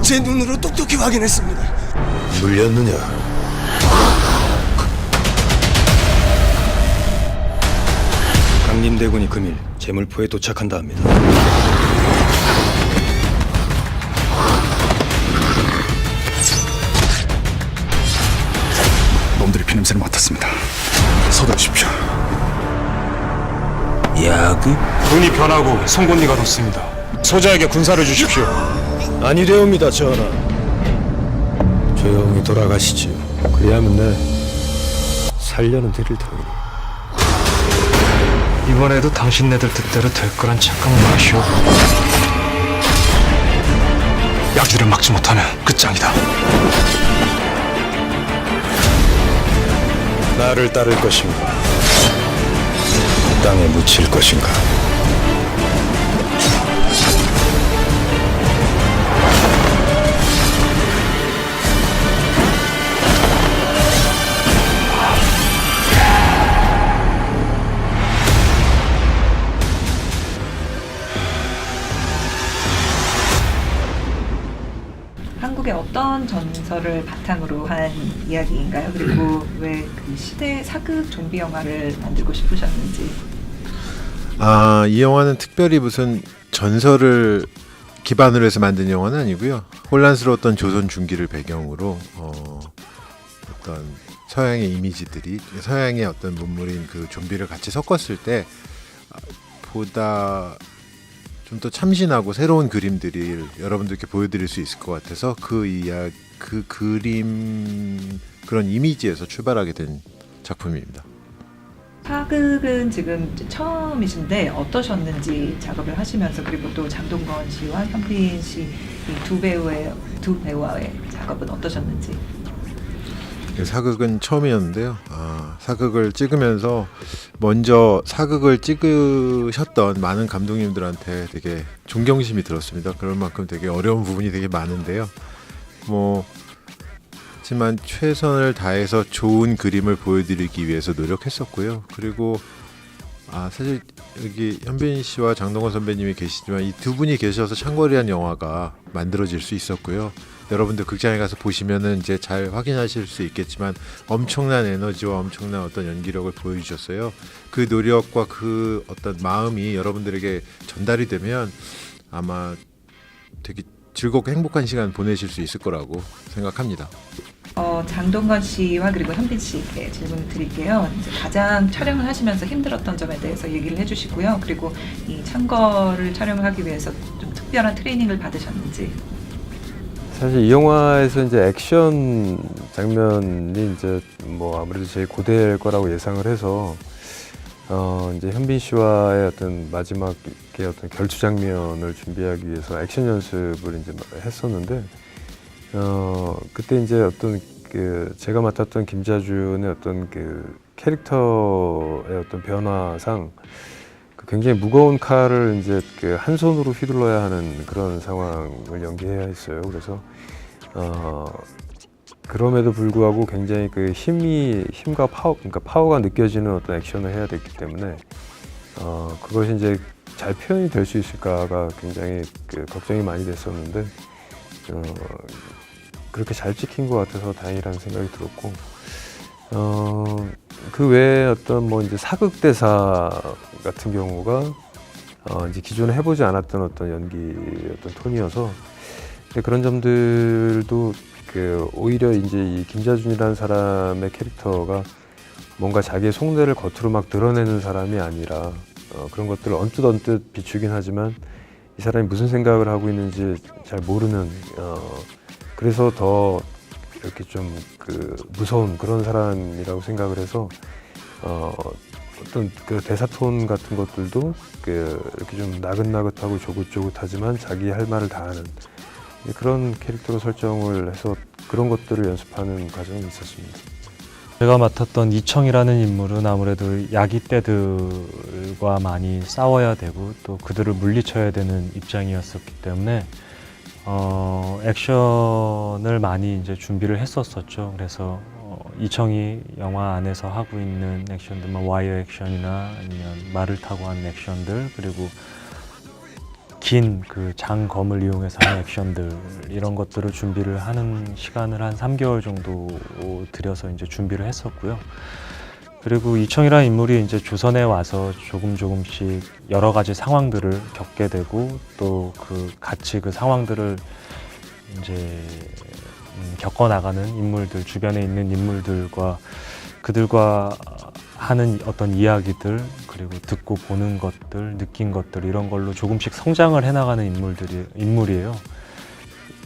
제 눈으로 똑똑히 확인했습니다. 물렸느냐? 강림대군이 금일 제물포에 도착한다 합니다. 놈들이 피냄새를 맡았습니다. 서두르십시오. 야그? 눈이 변하고 송곳니가 돋습니다. 소자에게 군사를 주십시오. 아니되옵니다, 전하. 조용히 돌아가시지요. 그리하면 내 살려는 드릴 터이니. 이번에도 당신네들 뜻대로 될 거란 착각은 마시오. 야기를 막지 못하면 끝장이다. 나를 따를 것인가? 땅에 묻힐 것인가? 한국의 어떤 전설을 바탕으로 한 이야기인가요? 그리고 왜 그 시대 사극 좀비 영화를 만들고 싶으셨는지. 이 영화는 특별히 무슨 전설을 기반으로 해서 만든 영화는 아니고요. 혼란스러웠던 조선 중기를 배경으로 어떤 서양의 이미지들이 서양의 어떤 문물인 그 좀비를 같이 섞었을 때 보다 좀 더 참신하고 새로운 그림들을 여러분들께 보여드릴 수 있을 것 같아서 그 그림 그런 이미지에서 출발하게 된 작품입니다. 사극은 지금 처음이신데 어떠셨는지 작업을 하시면서, 그리고 또 장동건 씨와 현빈 씨 이 두 배우와의 작업은 어떠셨는지. 사극은 처음이었는데요. 사극을 찍으면서 먼저 사극을 찍으셨던 많은 감독님들한테 되게 존경심이 들었습니다. 그럴 만큼 되게 어려운 부분이 되게 많은데요. 하지만 최선을 다해서 좋은 그림을 보여드리기 위해서 노력했었고요. 그리고 사실 여기 현빈 씨와 장동건 선배님이 계시지만 이 두 분이 계셔서 창궐이라는 영화가 만들어질 수 있었고요. 여러분들 극장에 가서 보시면은 이제 잘 확인하실 수 있겠지만 엄청난 에너지와 엄청난 어떤 연기력을 보여주셨어요. 그 노력과 그 어떤 마음이 여러분들에게 전달이 되면 아마 되게 즐겁고 행복한 시간 보내실 수 있을 거라고 생각합니다. 장동건 씨와 그리고 현빈 씨께 질문을 드릴게요. 이제 가장 촬영을 하시면서 힘들었던 점에 대해서 얘기를 해주시고요. 그리고 이 창궐을 촬영을 하기 위해서 좀 특별한 트레이닝을 받으셨는지. 사실 이 영화에서 이제 액션 장면이 이제 뭐 아무래도 제일 고대일 거라고 예상을 해서 이제 현빈 씨와의 어떤 마지막의 어떤 결투 장면을 준비하기 위해서 액션 연습을 이제 했었는데 그때 이제 어떤 그 제가 맡았던 김자준의 어떤 그 캐릭터의 어떤 변화상 굉장히 무거운 칼을 이제 그 한 손으로 휘둘러야 하는 그런 상황을 연기해야 했어요. 그래서 그럼에도 불구하고 굉장히 그 힘과 파워, 그러니까 파워가 느껴지는 어떤 액션을 해야 됐기 때문에 그것이 이제 잘 표현이 될 수 있을까가 굉장히 그 걱정이 많이 됐었는데 그렇게 잘 찍힌 것 같아서 다행이라는 생각이 들었고. 그 외에 어떤 뭐 이제 사극 대사 같은 경우가 이제 기존에 해보지 않았던 어떤 연기 어떤 톤이어서 그런 점들도 그 오히려 이제 이 김자준이라는 사람의 캐릭터가 뭔가 자기의 속내를 겉으로 막 드러내는 사람이 아니라 그런 것들을 언뜻 비추긴 하지만 이 사람이 무슨 생각을 하고 있는지 잘 모르는 그래서 더 이렇게 좀 그 무서운 그런 사람이라고 생각을 해서 어떤 그 대사 톤 같은 것들도 그 이렇게 좀 나긋나긋하고 조긋조긋하지만 자기 할 말을 다 하는 그런 캐릭터로 설정을 해서 그런 것들을 연습하는 과정이 있었습니다. 제가 맡았던 이청이라는 인물은 아무래도 야기떼들과 많이 싸워야 되고 또 그들을 물리쳐야 되는 입장이었었기 때문에 액션을 많이 이제 준비를 했었었죠. 그래서 이청이 영화 안에서 하고 있는 액션들, 뭐 와이어 액션이나 아니면 말을 타고 하는 액션들, 그리고 긴 그 장검을 이용해서 하는 액션들 이런 것들을 준비를 하는 시간을 한 3개월 정도 들여서 이제 준비를 했었고요. 그리고 이청이라는 인물이 이제 조선에 와서 조금씩 여러 가지 상황들을 겪게 되고 또 그 같이 그 상황들을 이제 겪어 나가는 인물들, 주변에 있는 인물들과 그들과 하는 어떤 이야기들, 그리고 듣고 보는 것들, 느낀 것들 이런 걸로 조금씩 성장을 해나가는 인물이에요.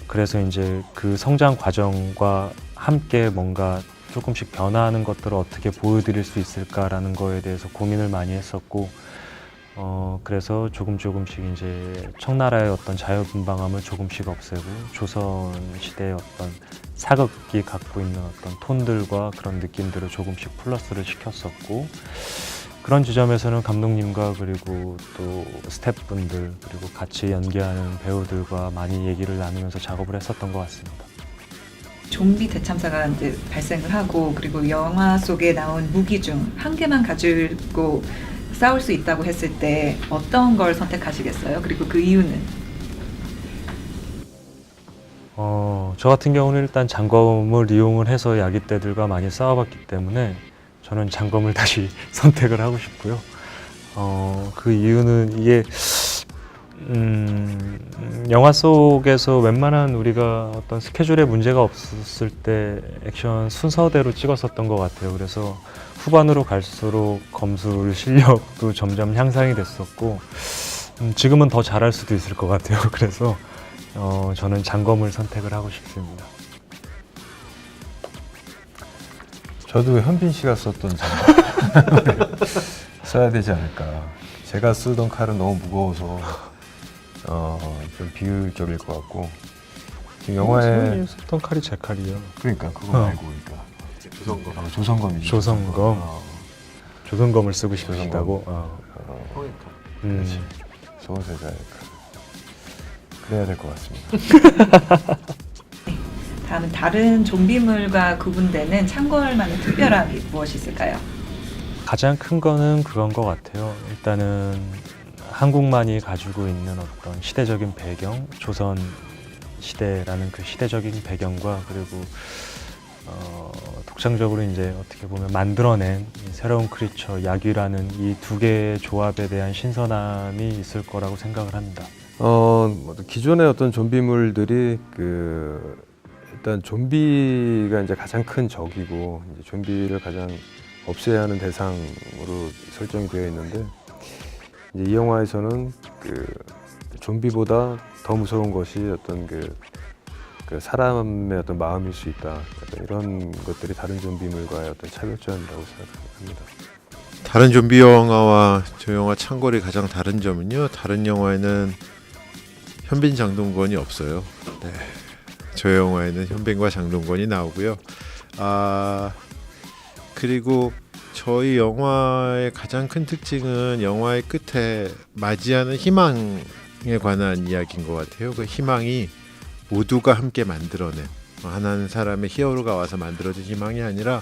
그래서 이제 그 성장 과정과 함께 뭔가 조금씩 변화하는 것들을 어떻게 보여드릴 수 있을까라는 거에 대해서 고민을 많이 했었고, 그래서 조금씩 이제 청나라의 어떤 자유분방함을 조금씩 없애고 조선 시대의 어떤 사극이 갖고 있는 어떤 톤들과 그런 느낌들을 조금씩 플러스를 시켰었고, 그런 지점에서는 감독님과 그리고 또 스태프분들 그리고 같이 연기하는 배우들과 많이 얘기를 나누면서 작업을 했었던 것 같습니다. 좀비 대참사가 이제 발생을 하고 그리고 영화 속에 나온 무기 중 한 개만 가지고 싸울 수 있다고 했을 때 어떤 걸 선택하시겠어요? 그리고 그 이유는? 저 같은 경우는 일단 장검을 이용을 해서 야기떼들과 많이 싸워봤기 때문에 저는 장검을 다시 선택을 하고 싶고요. 그 이유는 이게 영화 속에서 웬만한 우리가 어떤 스케줄에 문제가 없었을 때 액션 순서대로 찍었었던 것 같아요. 그래서 후반으로 갈수록 검술 실력도 점점 향상이 됐었고 지금은 더 잘할 수도 있을 것 같아요. 그래서 저는 장검을 선택을 하고 싶습니다. 저도 현빈 씨가 썼던 장검 써야 되지 않을까. 제가 쓰던 칼은 너무 무거워서 좀 비효율적일 것 같고, 지금 영화에 썼던 칼이 제 칼이요. 그러니까 그거 말고 그러니까 조선검이죠. 조선검. 조선검을 쓰고 싶으시다고. 그렇지. 소세자의 칼. 그래야 될 것 같습니다. 다음은 다른 좀비물과 구분되는 창궐만의 특별함이 무엇이 있을까요? 가장 큰 거는 그건 것 같아요. 일단은 한국만이 가지고 있는 어떤 시대적인 배경, 조선 시대라는 그 시대적인 배경과 그리고 독창적으로 이제 어떻게 보면 만들어낸 이 새로운 크리처, 야귀라는 이 두 개의 조합에 대한 신선함이 있을 거라고 생각을 합니다. 기존의 어떤 좀비물들이 일단 좀비가 이제 가장 큰 적이고 이제 좀비를 가장 없애야 하는 대상으로 설정이 되어 있는데, 이제 이 영화에서는 좀비보다 더 무서운 것이 어떤 그 사람의 어떤 마음일 수 있다. 약간 이런 것들이 다른 좀비물과의 어떤 차별점이라고 생각합니다. 다른 좀비 영화와 저 영화 창궐이 가장 다른 점은요, 다른 영화에는 현빈 장동건이 없어요. 네. 저 영화에는 현빈과 장동건이 나오고요. 그리고 저희 영화의 가장 큰 특징은 영화의 끝에 맞이하는 희망에 관한 이야기인 것 같아요. 그 희망이 모두가 함께 만들어낸, 한 사람의 히어로가 와서 만들어진 희망이 아니라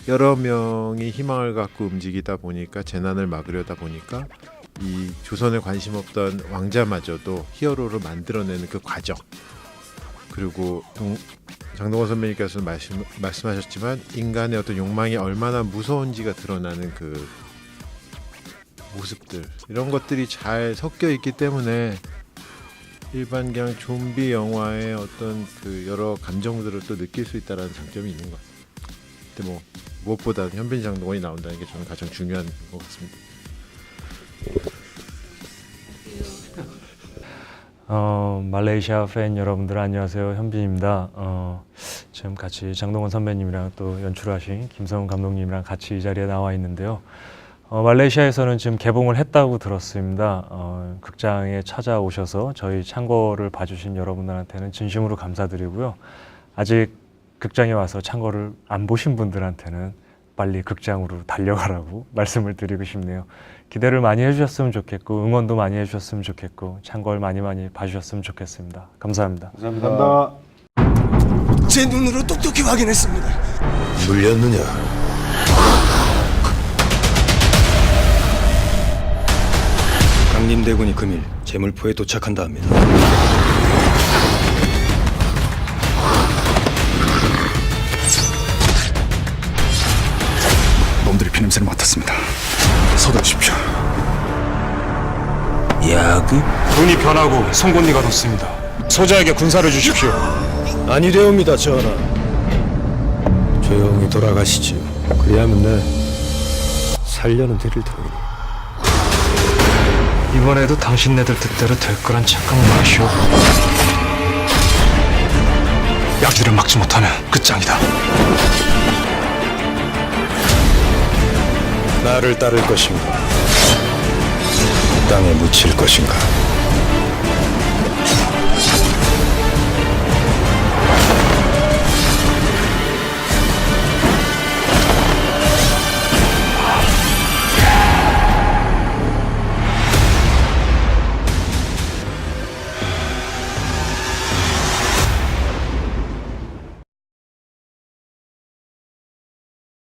여러 명이 희망을 갖고 움직이다 보니까, 재난을 막으려다 보니까 이 조선에 관심 없던 왕자마저도 히어로를 만들어내는 그 과정, 그리고 장동건 선배님께서 말씀하셨지만 인간의 어떤 욕망이 얼마나 무서운지가 드러나는 그 모습들, 이런 것들이 잘 섞여 있기 때문에 일반 그냥 좀비 영화의 어떤 그 여러 감정들을 또 느낄 수 있다는 장점이 있는 것 같아요. 근데 무엇보다 현빈 장동건이 나온다는 게 저는 가장 중요한 것 같습니다. 말레이시아 팬 여러분들 안녕하세요. 현빈입니다. 지금 같이 장동건 선배님이랑 또 연출하신 김성훈 감독님이랑 같이 이 자리에 나와 있는데요. 말레이시아에서는 지금 개봉을 했다고 들었습니다. 극장에 찾아오셔서 저희 창궐을 봐주신 여러분들한테는 진심으로 감사드리고요. 아직 극장에 와서 창궐을 안 보신 분들한테는 빨리 극장으로 달려가라고 말씀을 드리고 싶네요. 기대를 많이 해주셨으면 좋겠고 응원도 많이 해주셨으면 좋겠고 창궐 많이 봐주셨으면 좋겠습니다. 감사합니다. 감사합니다. 제 눈으로 똑똑히 확인했습니다. 물렸느냐? 상림대군이 금일 제물포에 도착한다 합니다. 놈들이 피냄새를 맡았습니다. 서두르십시오. 군이 변하고 송곳니가 돋습니다. 소자에게 군사를 주십시오. 아니되옵니다, 전하. 조용히 돌아가시지요. 그리하면 내 살려는 드릴 터이니. 이번에도 당신네들 뜻대로 될 거란 착각 마시오. 야주를 막지 못하면 끝장이다. 나를 따를 것인가? 땅에 묻힐 것인가?